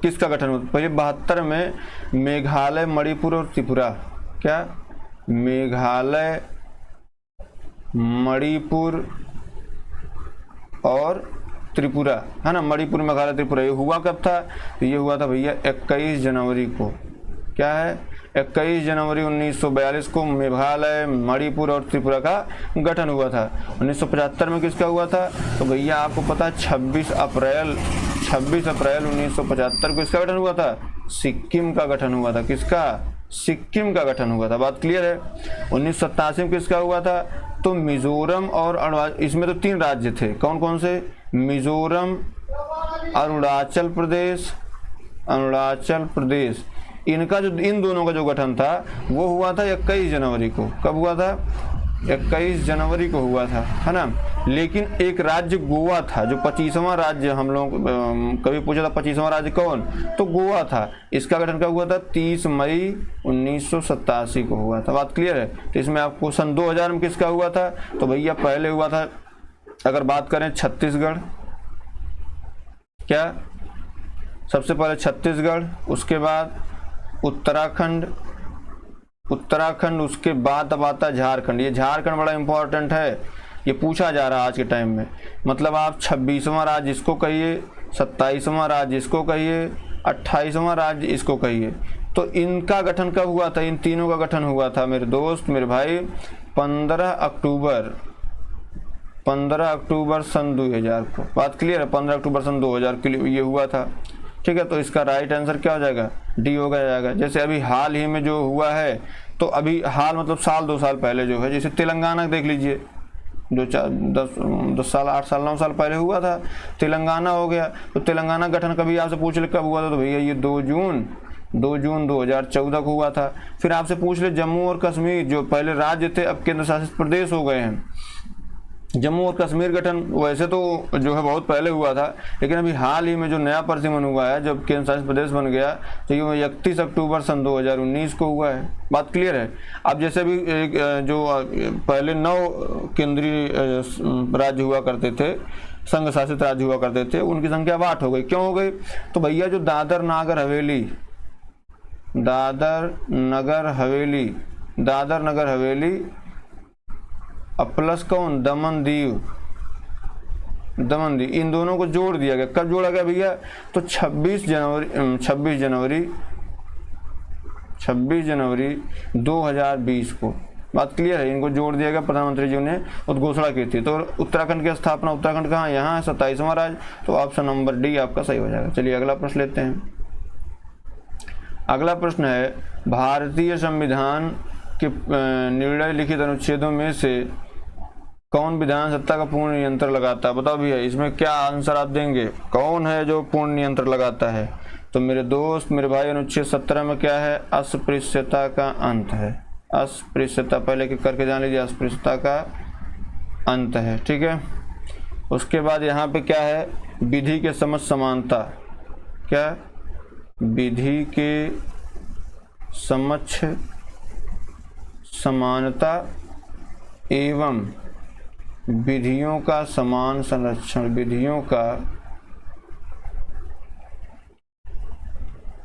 किसका गठन हुआ, पहले 72 में मेघालय, मणिपुर और त्रिपुरा। क्या, मेघालय, मणिपुर और त्रिपुरा, है ना। मणिपुर, मेघालय, त्रिपुरा, ये हुआ कब था, तो ये हुआ था भैया 21 जनवरी को। क्या है, 21 जनवरी 1942 को मेघालय, मणिपुर और त्रिपुरा का गठन हुआ था। 1975 में किसका हुआ था, तो भैया आपको पता है 26 अप्रैल 1975 को इसका गठन हुआ था, सिक्किम का गठन हुआ था। किसका, सिक्किम का गठन हुआ था। बात क्लियर है। 1987 में किसका हुआ था, तो मिजोरम और अरुणाचल, इसमें तो 3 राज्य थे, कौन कौन से, मिजोरम, अरुणाचल प्रदेश, इनका जो, इन दोनों का जो गठन था वो हुआ था 21 जनवरी को। कब हुआ था, 21 जनवरी को हुआ था, है ना। लेकिन एक राज्य गोवा था, जो 25वां राज्य, हम लोग कभी पूछा था 25वां राज्य कौन, तो गोवा था। इसका गठन कब हुआ था, 30 मई 1987 को हुआ था। बात क्लियर है। तो इसमें आपको सन 2000 में किसका हुआ था, तो भैया पहले हुआ था, अगर बात करें छत्तीसगढ़, क्या, सबसे पहले छत्तीसगढ़, उसके बाद उत्तराखंड, उसके बाद अब आता है झारखंड। ये झारखंड बड़ा इंपॉर्टेंट है, ये पूछा जा रहा है आज के टाइम में। मतलब आप 26वां राज्य इसको कहिए, 27वां राज्य इसको कहिए, 28वां राज्य इसको कहिए। तो इनका गठन कब हुआ था, इन तीनों का गठन हुआ था मेरे दोस्त, मेरे भाई, 15 अक्टूबर सन 2000 को। बात क्लियर है, 15 अक्टूबर सन 2000 के लिए ये हुआ था। ठीक है, तो इसका राइट आंसर क्या हो जाएगा, डी हो जाएगा। जैसे अभी हाल ही में जो हुआ है, तो अभी हाल मतलब साल 2 साल पहले जो है, जैसे तेलंगाना देख लीजिए, जो 10 साल 8 साल 9 साल पहले हुआ था, तेलंगाना हो गया। तो तेलंगाना गठन कभी आपसे पूछ ले कब हुआ था, तो भैया ये 2 जून 2014 को हुआ था। फिर आपसे पूछ ले जम्मू और कश्मीर, जो पहले राज्य थे अब केंद्र शासित प्रदेश हो गए हैं, जम्मू और कश्मीर गठन वैसे तो जो है बहुत पहले हुआ था, लेकिन अभी हाल ही में जो नया परिसीमन हुआ है, जब केंद्र शासित प्रदेश बन गया, तो ये 31 अक्टूबर सन 2019 को हुआ है। बात क्लियर है। अब जैसे भी जो पहले 9 केंद्रीय राज्य हुआ करते थे, संघ शासित राज्य हुआ करते थे, उनकी संख्या अब 8 हो गई। क्यों हो गई, तो भैया जो दादर नगर हवेली अब प्लस कौन, दमन दीव, इन दोनों को जोड़ दिया गया। कब जोड़ा गया भैया, तो 26 जनवरी 2020 को। बात क्लियर है, इनको जोड़ दिया गया, प्रधानमंत्री जी ने उद्घोषणा की थी। तो उत्तराखंड की स्थापना, उत्तराखंड कहाँ, यहाँ है 27वां राज्य, तो ऑप्शन नंबर डी आपका सही हो जाएगा। चलिए अगला प्रश्न लेते हैं। अगला प्रश्न है, भारतीय संविधान के निर्णय लिखित अनुच्छेदों में से कौन विधान सत्ता का पूर्ण नियंत्रण लगाता है। बताओ भैया इसमें क्या आंसर आप देंगे, कौन है जो पूर्ण नियंत्रण लगाता है। तो मेरे दोस्त, मेरे भाई, अनुच्छेद 17 में क्या है, अस्पृश्यता का अंत है। अस्पृश्यता पहले करके जान लीजिए, अस्पृश्यता का अंत है। ठीक है, उसके बाद यहाँ पे क्या है, विधि के समक्ष समानता। क्या, विधि के समक्ष समानता एवं विधियों का समान संरक्षण, विधियों का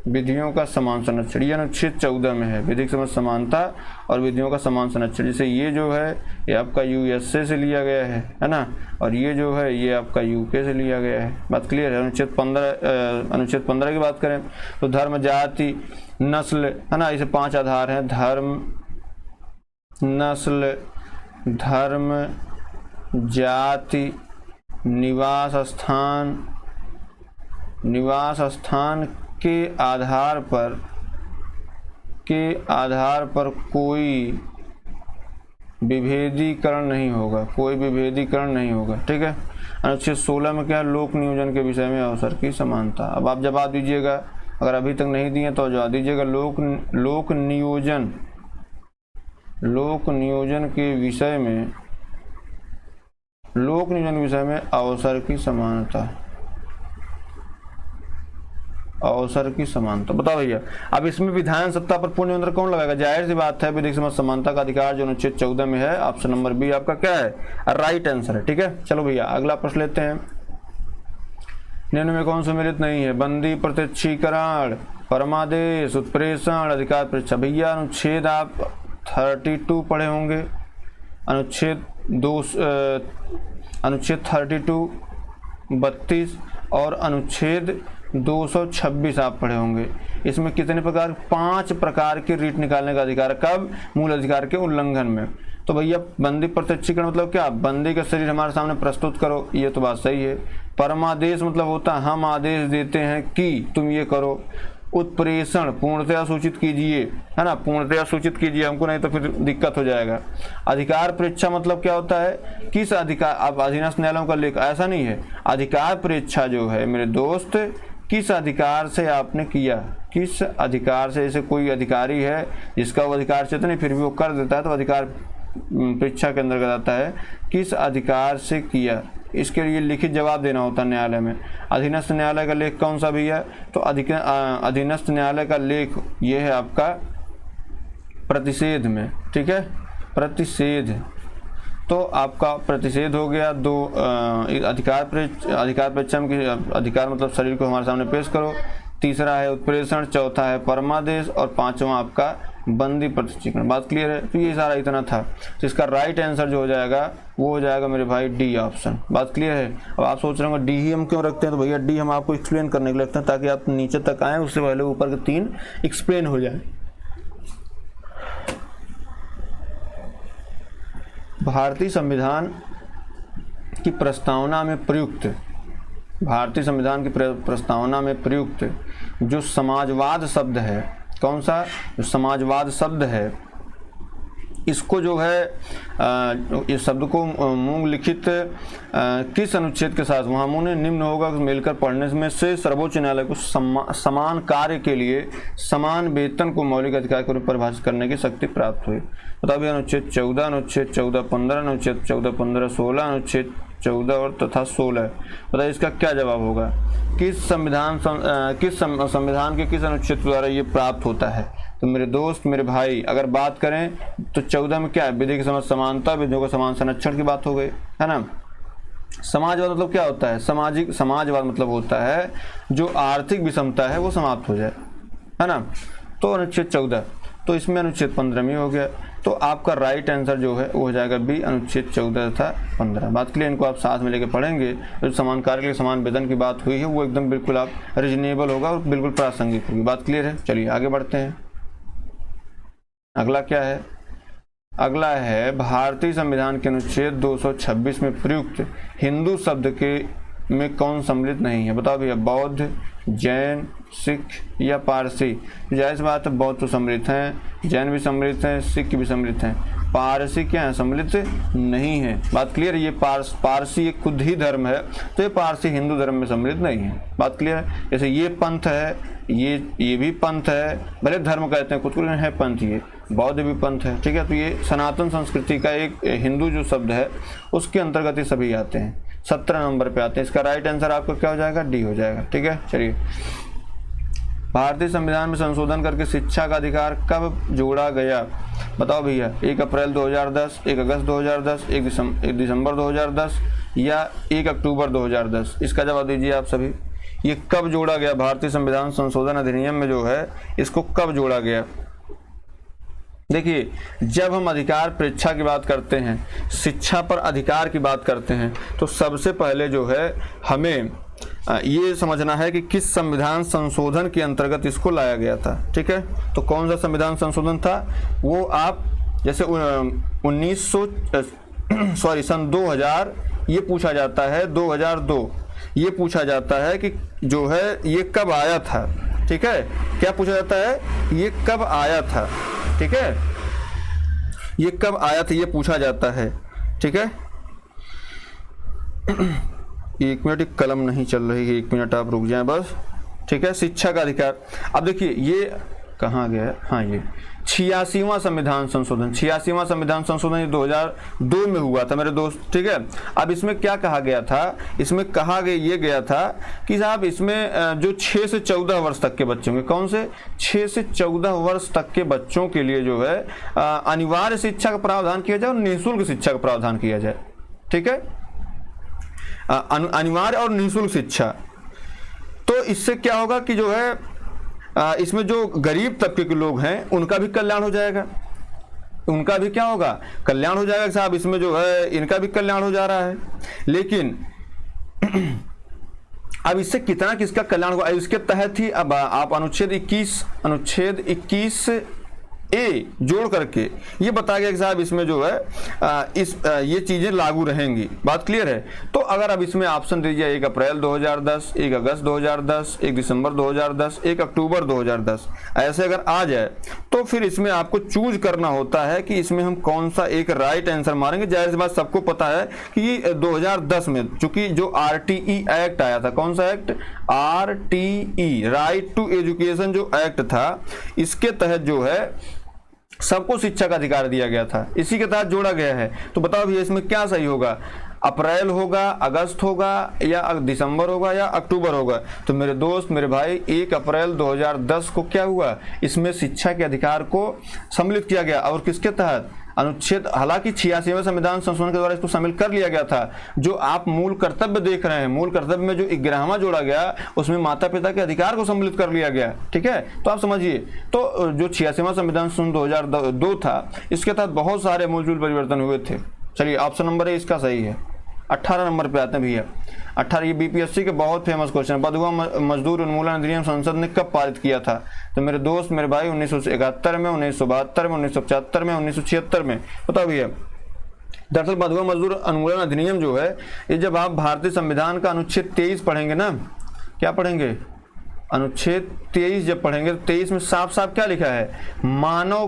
विधियों का समान संरक्षण, ये अनुच्छेद 14 में है, विधिक समझ समानता और विधियों का समान संरक्षण। जैसे ये जो है ये आपका यूएसए से लिया गया है ना, और ये जो है ये आपका यूके से लिया गया है। बात क्लियर है। अनुच्छेद 15 की बात करें तो धर्म, जाति, नस्ल है ना, इसे 5 आधार हैं, धर्म, नस्ल, धर्म, जाति, निवास स्थान के आधार पर कोई विभेदीकरण नहीं होगा, ठीक है। अनुच्छेद 16 में क्या है, लोक नियोजन के विषय में अवसर की समानता। अब आप जवाब दीजिएगा, अगर अभी तक नहीं दिए तो जवाब दीजिएगा। लोक नियोजन के विषय में अवसर की समानता। बताओ भैया, अब इसमें विधान सत्ता पर पूर्ण नियंत्रण कौन लगाएगा? जाहिर सी बात है, विधिक समझ समानता का अधिकार जो अनुच्छेद 14 में है। ऑप्शन नंबर बी आपका क्या है, राइट आंसर है, ठीक है। चलो भैया अगला प्रश्न लेते हैं। निम्न में कौन सम्मिलित नहीं है? बंदी, प्रत्यक्षीकरण, परमादेश, उत्प्रेषण, अधिकार परीक्षा। भैया अनुच्छेद आप 32 पढ़े होंगे, अनुच्छेद 32, 32 और अनुच्छेद 226 आप पढ़े होंगे। इसमें कितने प्रकार? 5 प्रकार की रीट निकालने का अधिकार। कब? मूल अधिकार के उल्लंघन में। तो भैया बंदी, प्रत्यक्षीकरण मतलब क्या? बंदी का शरीर हमारे सामने प्रस्तुत करो, ये तो बात सही है। परमादेश मतलब होता है हम आदेश देते हैं कि तुम ये करो। उत्प्रेषण, पूर्णतया सूचित कीजिए, है ना, पूर्णतया सूचित कीजिए हमको, नहीं तो फिर दिक्कत हो जाएगा। अधिकार परीक्षा मतलब क्या होता है? किस अधिकार, अब अधीनस्थ न्यायालयों का लेख ऐसा नहीं है। अधिकार परीक्षा जो है मेरे दोस्त, किस अधिकार से आपने किया, किस अधिकार से। जैसे कोई अधिकारी है जिसका वो अधिकार क्षेत्र नहीं फिर भी वो कर देता है, तो अधिकार परीक्षा के अंतर्गत आता है। किस अधिकार से किया, इसके लिए लिखित जवाब देना होता है न्यायालय में। अधीनस्थ न्यायालय का लेख कौन सा भी है? तो अधीनस्थ न्यायालय का लेख ये है आपका प्रतिषेध में, ठीक है, प्रतिषेध। तो आपका प्रतिषेध हो गया। 2 अधिकार परीक्षा में अधिकार मतलब शरीर को हमारे सामने पेश करो। तीसरा है उत्प्रेषण, चौथा है परमादेश और 5वां आपका बंदी, प्रत्यक्षीकरण। बात क्लियर है। तो ये सारा इतना था। तो इसका राइट आंसर जो हो जाएगा वो हो जाएगा मेरे भाई डी ऑप्शन। बात क्लियर है। अब आप सोच रहे होंगे डी ही हम क्यों रखते हैं? तो भैया डी हम आपको एक्सप्लेन करने के लिए रखते हैं ताकि आप नीचे तक आए, उससे पहले ऊपर के 3 एक्सप्लेन हो जाए। भारतीय संविधान की प्रस्तावना में प्रयुक्त जो समाजवाद शब्द है, कौन सा? जो समाजवाद शब्द है, इसको जो है इस शब्द को मूल लिखित किस अनुच्छेद के साथ वहाँ मुने निम्न होगा मिलकर पढ़ने में से सर्वोच्च न्यायालय को समान कार्य के लिए समान वेतन को मौलिक अधिकार के रूप में परिभाषित करने की शक्ति प्राप्त हुई। बताओ भैया अनुच्छेद 14, अनुच्छेद 14-15, अनुच्छेद 14-15-16, अनुच्छेद 14 और तथा 16। बताइए इसका क्या जवाब होगा? किस संविधान के किस अनुच्छेद द्वारा ये प्राप्त होता है? तो मेरे दोस्त, मेरे भाई, अगर बात करें तो 14 में क्या है? विधि की समझ समानता, विधियों का समान संरक्षण की बात हो गई, है ना। समाजवाद मतलब क्या होता है? समाजवाद मतलब होता है जो आर्थिक विषमता है वो समाप्त हो जाए, है ना। तो अनुच्छेद 14, तो इसमें अनुच्छेद 15 में हो गया। तो आपका राइट आंसर जो है वो हो जाएगा बी, अनुच्छेद 14 तथा 15। बात के लिए इनको आप साथ में लेके पढ़ेंगे। जो समान कार्य के लिए समान वेतन की बात हुई है वो एकदम बिल्कुल आप रीजनेबल होगा और बिल्कुल प्रासंगिक होगी। बात क्लियर है। चलिए आगे बढ़ते हैं। अगला क्या है? अगला है भारतीय संविधान के अनुच्छेद 226 में प्रयुक्त हिंदू शब्द के में कौन सम्मिलित नहीं है? बताओ भैया, बौद्ध, जैन, सिख या पारसी? जाहिर सी बात है बौद्ध तो सम्मिलित हैं, जैन भी सम्मिलित हैं, सिख भी सम्मिलित हैं। पारसी क्या है? सम्मिलित नहीं है। बात क्लियर है। ये पारसी एक खुद ही धर्म है, तो ये पारसी हिंदू धर्म में सम्मिलित नहीं है। बात क्लियर है। जैसे ये पंथ है, ये भी पंथ है, भले धर्म कहते हैं खुद को, है पंथ, ये बौद्ध भी पंथ है, ठीक है। तो ये सनातन संस्कृति का एक हिंदू जो शब्द है उसके अंतर्गत ये सभी आते हैं। 17 नंबर पे आते हैं। इसका राइट आंसर आपका क्या हो जाएगा? डी हो जाएगा, ठीक है। चलिए, भारतीय संविधान में संशोधन करके शिक्षा का अधिकार कब जोड़ा गया? बताओ भैया, 1 अप्रैल 2010, 1 अगस्त 2010, 1 दिसंबर 2010 या 1 अक्टूबर 2010? इसका जवाब दीजिए आप सभी। ये कब जोड़ा गया? भारतीय संविधान संशोधन अधिनियम में जो है इसको कब जोड़ा गया? देखिए, जब हम अधिकार परीक्षा की बात करते हैं, शिक्षा पर अधिकार की बात करते हैं, तो सबसे पहले जो है हमें ये समझना है कि किस संविधान संशोधन के अंतर्गत इसको लाया गया था। ठीक है, तो कौन सा संविधान संशोधन था वो आप जैसे सन 2000 ये पूछा जाता है, 2002 ये पूछा जाता है कि जो है ये कब आया था। ठीक है, क्या पूछा जाता है? ये कब आया था। ठीक है, ये कब आया था ये पूछा जाता है। ठीक है, 1 मिनट, कलम नहीं चल रही है, 1 मिनट आप रुक जाएं बस। ठीक है, शिक्षा का अधिकार। अब देखिए ये कहाँ गया है? हाँ, ये 86वां संविधान संशोधन, 86वां संविधान संशोधन 2002 में हुआ था मेरे दोस्त। ठीक है, अब इसमें क्या कहा गया था? इसमें कहा गया था कि साहब इसमें जो 6 से 14 वर्ष तक के बच्चों के, कौन से 6 से 14 वर्ष तक के बच्चों के लिए जो है अनिवार्य शिक्षा का प्रावधान किया जाए और निःशुल्क शिक्षा का प्रावधान किया जाए। ठीक है, अनिवार्य और निःशुल्क शिक्षा। तो इससे क्या होगा कि जो है इसमें जो गरीब तबके के लोग हैं उनका भी कल्याण हो जाएगा, उनका भी क्या होगा? कल्याण हो जाएगा साहब। इसमें जो है इनका भी कल्याण हो जा रहा है, लेकिन अब इससे कितना किसका कल्याण होगा? इसके तहत ही अब आप अनुच्छेद 21 ए जोड़ करके ये बताया गया कि साहब इसमें जो है ये चीजें लागू रहेंगी। बात क्लियर है? तो अगर अब इसमें ऑप्शन दीजिए 1 अप्रैल 2010, 1 अगस्त 2010, 1 दिसंबर 2010, 1 अक्टूबर 2010, ऐसे अगर आ जाए तो फिर इसमें आपको चूज करना होता है कि इसमें हम कौन सा एक राइट आंसर मारेंगे। जाहिर सी बात सबको पता है कि 2010 में चूंकि जो RTE एक्ट आया था, कौन सा act? RTE, right to education जो एक्ट था, इसके तहत जो है सबको शिक्षा का अधिकार दिया गया था, इसी के तहत जोड़ा गया है। तो बताओ भैया इसमें क्या सही होगा? अप्रैल होगा, अगस्त होगा, या दिसंबर होगा, या अक्टूबर होगा? तो मेरे दोस्त, मेरे भाई, 1 अप्रैल 2010 को क्या हुआ? इसमें शिक्षा के अधिकार को सम्मिलित किया गया। और किसके तहत? अनुच्छेद, हालांकि 86वें संविधान संशोधन के द्वारा इसको शामिल कर लिया गया था। जो आप मूल कर्तव्य देख रहे हैं, मूल कर्तव्य में जो 11वां जोड़ा गया उसमें माता पिता के अधिकार को सम्मिलित कर लिया गया। ठीक है, तो आप समझिए, तो जो 86वां संविधान संशोधन 2002 था, इसके तहत बहुत सारे मूलभूत परिवर्तन हुए थे। चलिए, ऑप्शन नंबर है इसका सही है। 18 नंबर पे आते हैं भैया। 18, ये BPSC के बहुत फेमस क्वेश्चन है। बंधुआ मजदूर उन्मूलन अधिनियम संसद ने कब पारित किया था? तो मेरे दोस्त, मेरे भाई, 1971 में, 1972 में, 1975 में, 1976 में। बताओ भैया, दरअसल बंधुआ मजदूर उन्मूलन अधिनियम जो है ये जब आप भारतीय संविधान का अनुच्छेद 23 पढ़ेंगे ना, क्या पढ़ेंगे? अनुच्छेद 23 जब पढ़ेंगे तो 23 में साफ साफ क्या लिखा है? मानव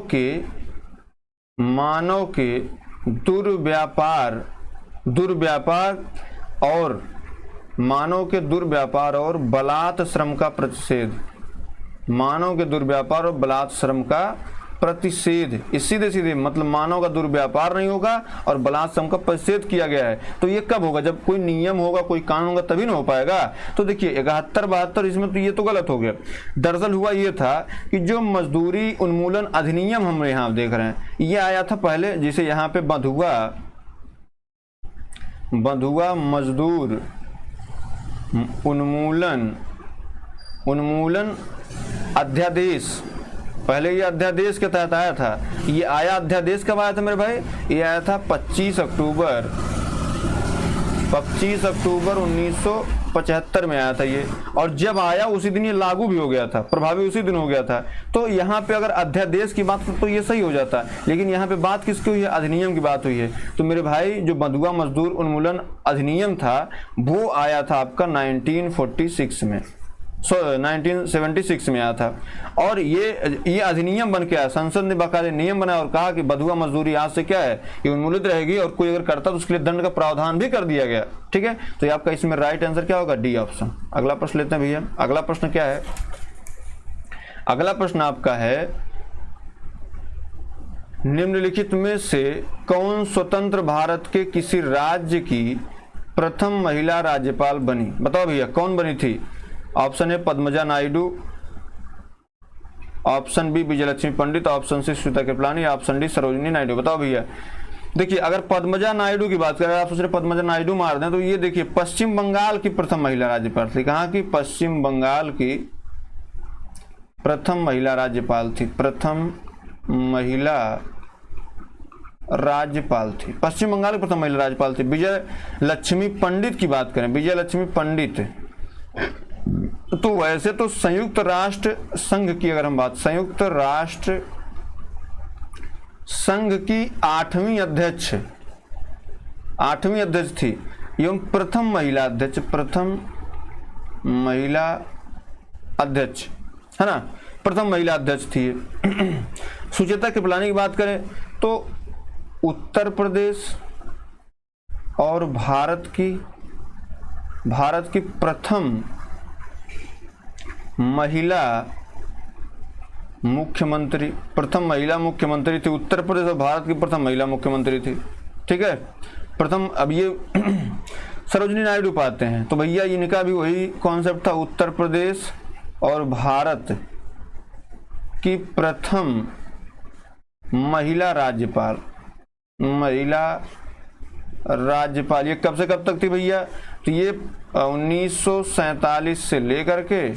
के दुर्व्यापार और बलात् श्रम का प्रतिषेध, मानव के दुर्व्यापार और बलात् श्रम का प्रतिषेध। इस सीधे मतलब मानव का दुर्व्यापार नहीं होगा और बलात् श्रम का प्रतिषेध किया गया है। तो ये कब होगा? जब कोई नियम होगा, कोई कानून होगा, तभी ना हो पाएगा। तो देखिए 71-72 इसमें तो ये तो गलत हो गया। दरअसल हुआ ये था कि जो मजदूरी उन्मूलन अधिनियम हम यहाँ देख रहे हैं, ये आया था पहले, जिसे यहाँ पे बंधुआ मजदूर उन्मूलन अध्यादेश, पहले ये अध्यादेश के तहत आया था। ये आया अध्यादेश कब आया था मेरे भाई? ये आया था 25 अक्टूबर 1975 में आया था ये। और जब आया उसी दिन ये लागू भी हो गया था, प्रभावी उसी दिन हो गया था। तो यहाँ पे अगर अध्यादेश की बात तो ये सही हो जाता, लेकिन यहाँ पे बात किसकी हुई है? अधिनियम की बात हुई है। तो मेरे भाई, जो बंधुआ मजदूर उन्मूलन अधिनियम था वो आया था आपका 1946 में, 1976 में आया था। और ये अधिनियम बन के आया, संसद ने बाकायदे नियम बनाया और कहा कि बंधुआ मजदूरी आज से क्या है, ये उन्मूलित रहेगी, और कोई अगर करता तो उसके लिए दंड का प्रावधान भी कर दिया गया। ठीक है, तो ये आपका इसमें राइट आंसर क्या होगा? D option. अगला प्रश्न लेते हैं भैया। अगला प्रश्न क्या है? अगला प्रश्न आपका है, निम्नलिखित में से कौन स्वतंत्र भारत के किसी राज्य की प्रथम महिला राज्यपाल बनी? बताओ भैया, कौन बनी थी? Option A Padmaja Naidu, option B Vijayalakshmi Pandit, option C Shweta Kripalani, option D Sarojini Naidu. बताओ भैया, देखिए अगर पद्मजा नायडू की बात करें, आप सोच रहे पद्मजा नायडू मार दें, तो ये देखिए पश्चिम बंगाल की प्रथम महिला राज्यपाल थी। कहाँ की? पश्चिम बंगाल की प्रथम महिला राज्यपाल थी। प्रथम महिला राज्यपाल थी, पश्चिम बंगाल की प्रथम महिला राज्यपाल थी। विजय लक्ष्मी पंडित की बात करें, विजय लक्ष्मी पंडित, तो वैसे तो संयुक्त राष्ट्र संघ की अगर हम बात, संयुक्त राष्ट्र संघ की 8वीं अध्यक्ष थी एवं प्रथम महिला अध्यक्ष, प्रथम महिला अध्यक्ष है ना, प्रथम महिला अध्यक्ष थी। सुचेता कृपलानी की बात करें तो उत्तर प्रदेश और भारत की प्रथम महिला मुख्यमंत्री, प्रथम महिला मुख्यमंत्री थी। उत्तर प्रदेश और भारत की प्रथम महिला मुख्यमंत्री थी। ठीक है, प्रथम। अब ये सरोजिनी नायडू पाते हैं, तो भैया इनका भी वही कॉन्सेप्ट था, उत्तर प्रदेश और भारत की प्रथम महिला राज्यपाल। ये कब से कब तक थी भैया? तो ये 1947 से लेकर के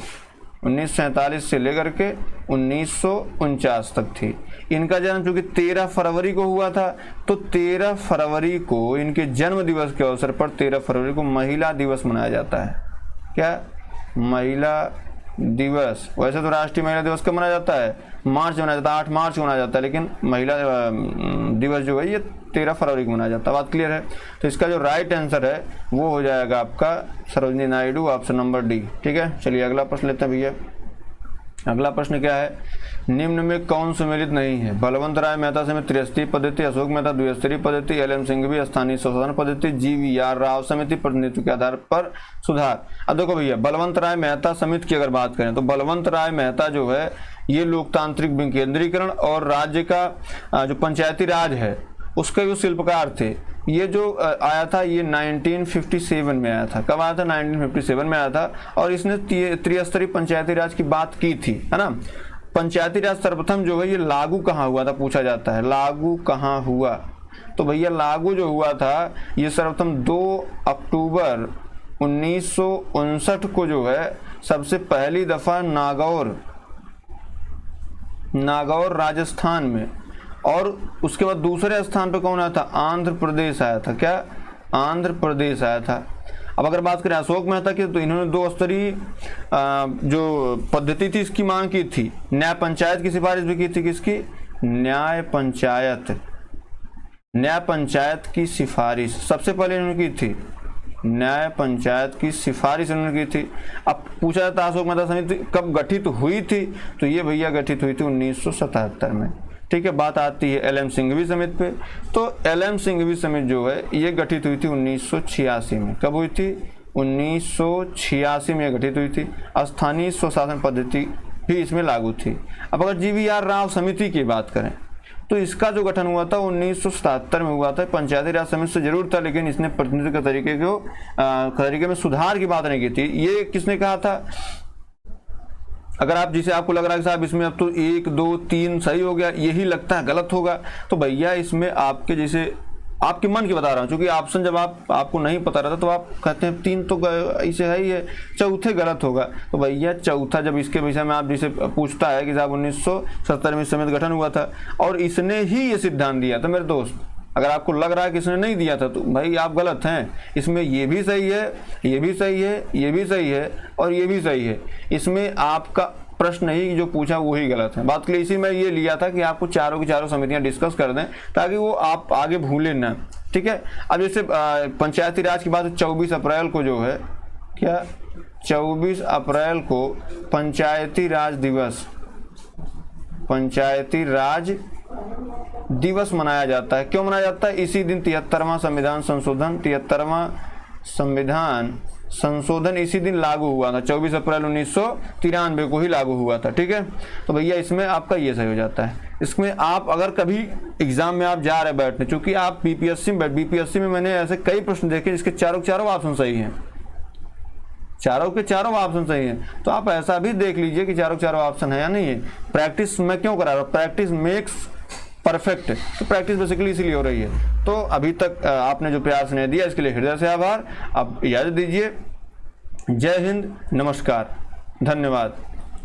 1949 तक थी। इनका जन्म चूंकि 13 फरवरी को हुआ था, तो 13 फरवरी को इनके जन्म दिवस के अवसर पर 13 फरवरी को महिला दिवस मनाया जाता है। क्या? महिला दिवस। वैसे तो राष्ट्रीय महिला दिवस कब मनाया जाता है? मार्च में मनाया जाता है, 8 मार्च को मनाया जाता है, लेकिन महिला दिवस जो है ये 13 फरवरी को मनाया जाता है। बात क्लियर है? तो इसका जो राइट आंसर है वो हो जाएगा आपका Sarojini Naidu, option number D. ठीक है, चलिए अगला प्रश्न लेते हैं भैया। अगला प्रश्न क्या है? निम्न में कौन सुमेलित नहीं है? बलवंत राय मेहता समिति त्रिस्तरीय पद्धति, अशोक मेहता द्विस्तरीय पद्धति, एल.एम. सिंघवी स्थानीय स्वशासन पद्धति, जी.वी.आर. राव समिति प्रतिनिधित्व के आधार पर सुधार। अब देखो भैया, बलवंत राय मेहता समिति की अगर बात करें तो बलवंत राय मेहता जो है ये लोकतांत्रिक विकेंद्रीकरण और राज्य का जो पंचायती राज है उसके जो शिल्पकार थे। ये जो आया था ये 1957 में आया था। कब आया था? 1957 में आया था। और इसने त्रिस्तरीय पंचायती राज की बात की थी, है ना। पंचायती राज सर्वप्रथम जो है ये लागू कहाँ हुआ था, पूछा जाता है। लागू कहाँ हुआ? तो भैया लागू जो हुआ था ये सर्वप्रथम 2 अक्टूबर 1959 को जो है सबसे पहली दफा नागौर राजस्थान में, और उसके बाद दूसरे स्थान पे कौन आया था? आंध्र प्रदेश आया था। क्या? आंध्र प्रदेश आया था। अब अगर बात करें अशोक मेहता की, तो इन्होंने 2 स्तरीय जो पद्धति थी इसकी मांग की थी। न्याय पंचायत की सिफारिश भी की थी। किसकी? न्याय पंचायत की सिफारिश सबसे पहले इन्होंने की थी। न्याय पंचायत की सिफारिश उन्होंने की थी। अब पूछा जाता है अशोक मेहता समिति कब गठित हुई थी? तो ये भैया गठित हुई थी 1977 में। ठीक है, बात आती है एल.एम. सिंघवी समिति पे। तो एल.एम. सिंघवी समिति जो है ये गठित हुई थी 1986 में। कब हुई थी? 1986 में गठित हुई थी। स्थानीय स्वशासन पद्धति भी इसमें लागू थी। अब अगर जी.वी.आर. राव समिति की बात करें तो इसका जो गठन हुआ था 1977 में हुआ था। पंचायती राज समिति से जरूर था, लेकिन इसने प्रतिनिधित्व के तरीके में सुधार की बात नहीं की थी। ये किसने कहा था? अगर आप जिसे आपको लग रहा है कि साहब इसमें अब तो 1 2 3 सही हो गया, यही लगता है गलत होगा, तो भैया इसमें आपके जैसे आपके मन की बता रहा हूँ, क्योंकि ऑप्शन जब आपको नहीं पता रहता तो आप कहते हैं 3 तो ऐसे है ही है, चौथे गलत होगा। तो भैया चौथा जब इसके विषय में आप जिसे पूछता है कि साहब 1970 में समिति गठन हुआ था और इसने ही ये सिद्धांत दिया था मेरे दोस्त। अगर आपको लग रहा है कि इसने नहीं दिया था तो भाई आप गलत हैं। इसमें ये भी सही है, ये भी सही है, ये भी सही है और ये भी सही है। इसमें आपका प्रश्न ही जो पूछा वही गलत है। बात के लिए इसी में ये लिया था कि आपको चारों की चारों समितियां डिस्कस कर दें ताकि वो आप आगे भूलें ना। ठीक है, अब जैसे पंचायती राज की बात 24 अप्रैल को जो है, क्या 24 अप्रैल को पंचायती राज दिवस मनाया जाता है। क्यों मनाया जाता है? इसी दिन 73वां संविधान संशोधन इसी दिन लागू हुआ था। 24 अप्रैल 1993 को ही लागू हुआ था। ठीक है, तो भैया इसमें आपका ये सही हो जाता है। इसमें आप अगर कभी एग्जाम में आप जा रहे बैठने, चूंकि आप बीपीएससी में मैंने ऐसे कई प्रश्न देखे जिसके चारों ऑप्शन सही हैं, चारों के चारों ऑप्शन सही हैं, तो आप ऐसा भी देख लीजिए कि चारों ऑप्शन है या नहीं है। प्रैक्टिस मैं क्यों करा रहा हूँ? प्रैक्टिस मेक्स परफेक्ट है। तो प्रैक्टिस बेसिकली इसीलिए हो रही है। तो अभी तक आपने जो प्यार स्नेह दिया इसके लिए हृदय से आभार। अब इजाज़त दीजिए। जय हिंद, नमस्कार, धन्यवाद।